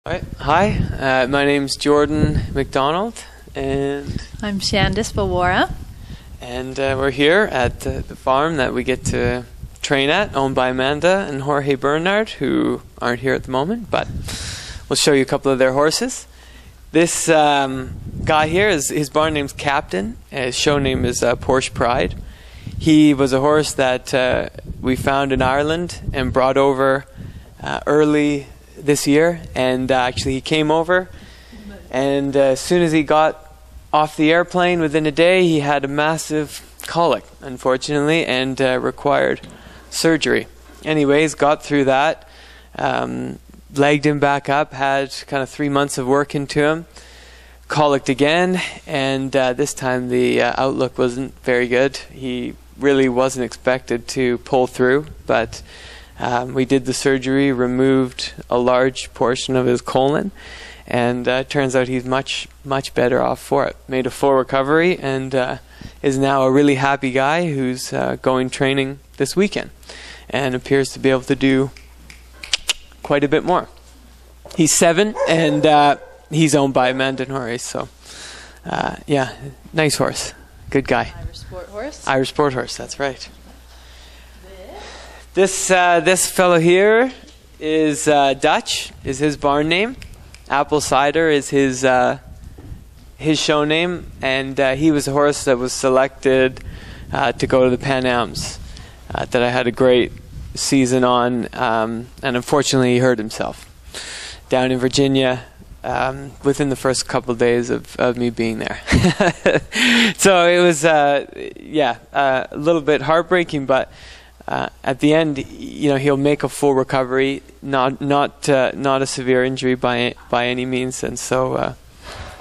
All right. Hi, my name's Jordan McDonald, and I'm Shandiss Wewiora. And we're here at the farm that we get to train at, owned by Amanda and Jorge Bernard, who aren't here at the moment, but we'll show you a couple of their horses. This guy here, his barn name's Captain. His show name is Porsche Pride. He was a horse that we found in Ireland and brought over early this year, and actually he came over, and as soon as he got off the airplane, within a day he had a massive colic, unfortunately, and required surgery. Anyways, got through that, legged him back up, had kind of 3 months of work into him, colicked again, and this time the outlook wasn't very good. He really wasn't expected to pull through, but we did the surgery, removed a large portion of his colon, and turns out he's much better off for it. Made a full recovery, and is now a really happy guy who's going training this weekend, and appears to be able to do quite a bit more. He's 7, and he's owned by Amanda and Jorge, so yeah, nice horse, good guy. Irish sport horse. Irish sport horse, that's right. This fellow here is Dutch, is his barn name. Apple Cider is his show name, and he was a horse that was selected to go to the Pan Ams that I had a great season on, and unfortunately he hurt himself down in Virginia within the first couple of days of me being there. So it was a little bit heartbreaking, but at the end, you know, he'll make a full recovery, not a severe injury by any means, and so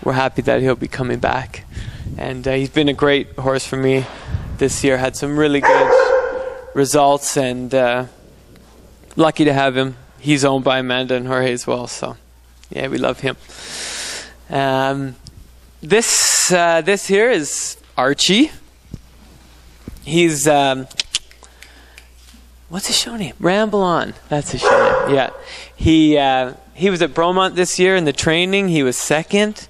we're happy that he'll be coming back. And he's been a great horse for me this year. Had some really good results, and lucky to have him. He's owned by Amanda and Jorge as well, so yeah, we love him. This here is Archie. He's what's his show name? Ramble On. That's his show name. Yeah. He was at Bromont this year in the training. He was second,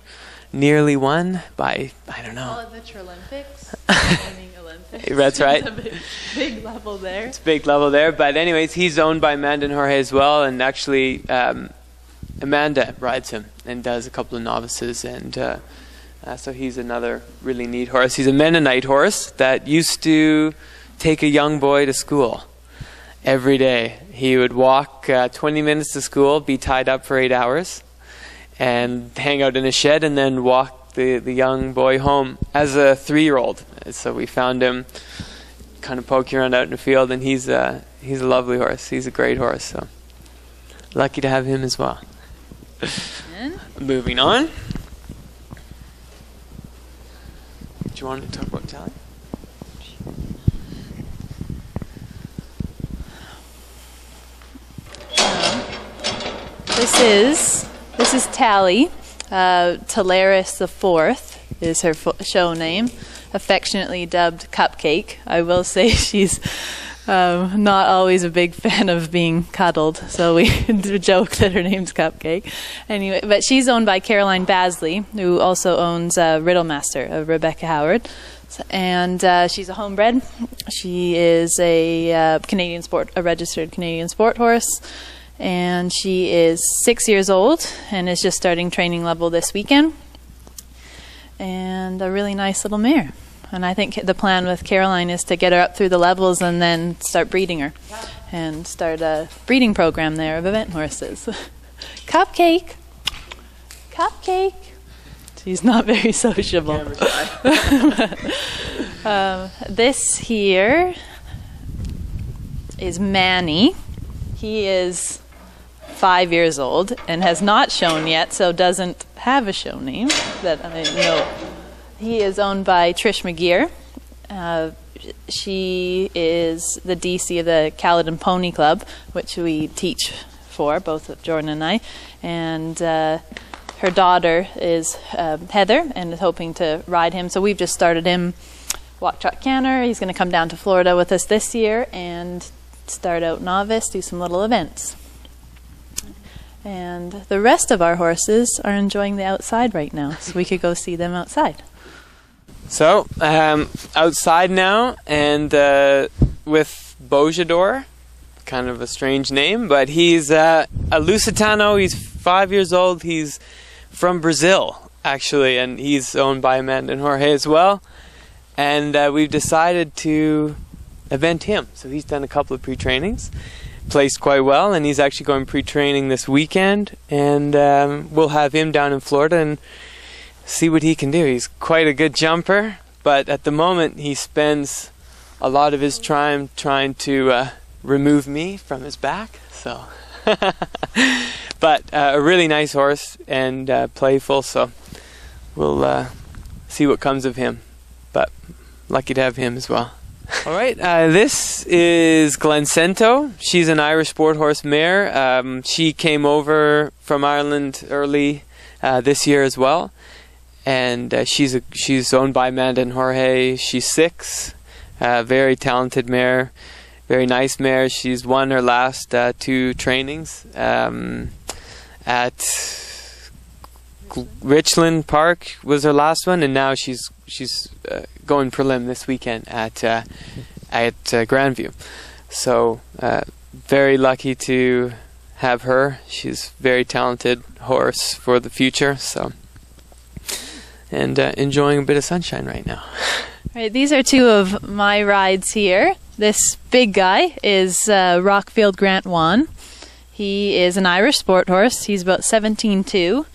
nearly won by, I don't know. Adventure Olympics. Winning Olympics. That's right. It's a big level there. It's a big level there. But anyways, he's owned by Amanda and Jorge as well. And actually, Amanda rides him and does a couple of novices. And so he's another really neat horse. He's a Mennonite horse that used to take a young boy to school. Every day he would walk 20 minutes to school, be tied up for 8 hours, and hang out in a shed, and then walk the young boy home as a 3-year-old. So we found him kind of poking around out in the field, and he's a lovely horse. He's a great horse, so lucky to have him as well. Moving on. Do you want to talk about Tally? This is Tally. Talaris the Fourth is her show name, affectionately dubbed Cupcake. I will say she's not always a big fan of being cuddled, so we joke that her name's Cupcake. Anyway, but she's owned by Caroline Basley, who also owns Riddlemaster of Rebecca Howard. And she's a homebred. She is a registered Canadian sport horse. And she is 6 years old and is just starting training level this weekend. And a really nice little mare. And I think the plan with Caroline is to get her up through the levels and then start breeding her. And start a breeding program there of event horses. Cupcake! Cupcake! She's not very sociable. This here is Manny. He is 5 years old and has not shown yet, so doesn't have a show name that I know. He is owned by Trish McGeer. She is the DC of the Caledon Pony Club, which we teach for, both Jordan and I. And her daughter is Heather and is hoping to ride him. So we've just started him walk, trot, canter. He's going to come down to Florida with us this year and start out novice, do some little events. And the rest of our horses are enjoying the outside right now, so we could go see them outside. So, outside now, and with Bojador, kind of a strange name, but he's a Lusitano. He's 5 years old. He's from Brazil, actually, and he's owned by Amanda and Jorge as well. And we've decided to event him. So he's done a couple of pre-trainings, placed quite well, and he's actually going pre-training this weekend. And we'll have him down in Florida and see what he can do. He's quite a good jumper, but at the moment he spends a lot of his time trying to remove me from his back. So, but a really nice horse and playful. So we'll see what comes of him. But lucky to have him as well. All right, this is Sento. She's an Irish sport horse mare. She came over from Ireland early this year as well, and she's owned by Amanda and Jorge. She's 6, very talented mare, very nice mare. She's won her last 2 trainings at Richland Park was her last one, and now she's going prelim this weekend at Grandview. So very lucky to have her. She's a very talented horse for the future. So, and enjoying a bit of sunshine right now. Right, these are 2 of my rides here. This big guy is Rockfield Grant Juan. He is an Irish sport horse. He's about 17.2.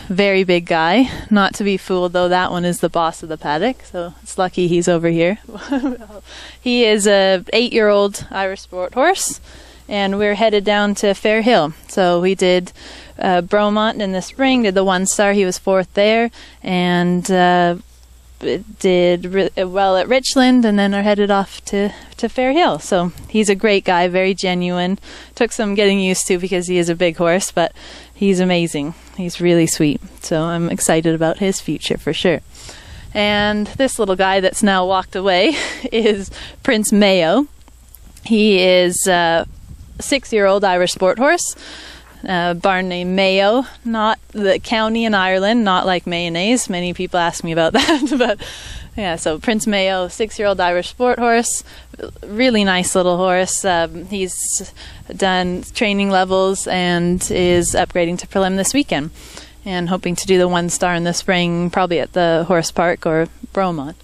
Very big guy. Not to be fooled, though, that one is the boss of the paddock, so it's lucky he's over here. He is a 8-year-old Irish sport horse, and we're headed down to Fair Hill. So we did Bromont in the spring, did the 1-star. He was 4th there, and did well at Richland, and then are headed off to Fair Hill. So he's a great guy, very genuine. Took some getting used to because he is a big horse, but he's amazing. He's really sweet. So I'm excited about his future for sure. And this little guy that's now walked away is Prince Mayo. He is a 6-year-old Irish sport horse. Barn named Mayo, not the county in Ireland, not like mayonnaise. Many people ask me about that, but yeah, so Prince Mayo, 6-year-old Irish sport horse, really nice little horse. He's done training levels and is upgrading to prelim this weekend, and hoping to do the 1-star in the spring, probably at the horse park or Bromont.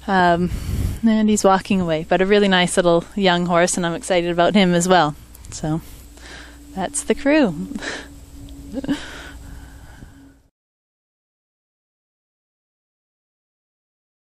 And he's walking away, but a really nice little young horse, and I'm excited about him as well. So that's the crew.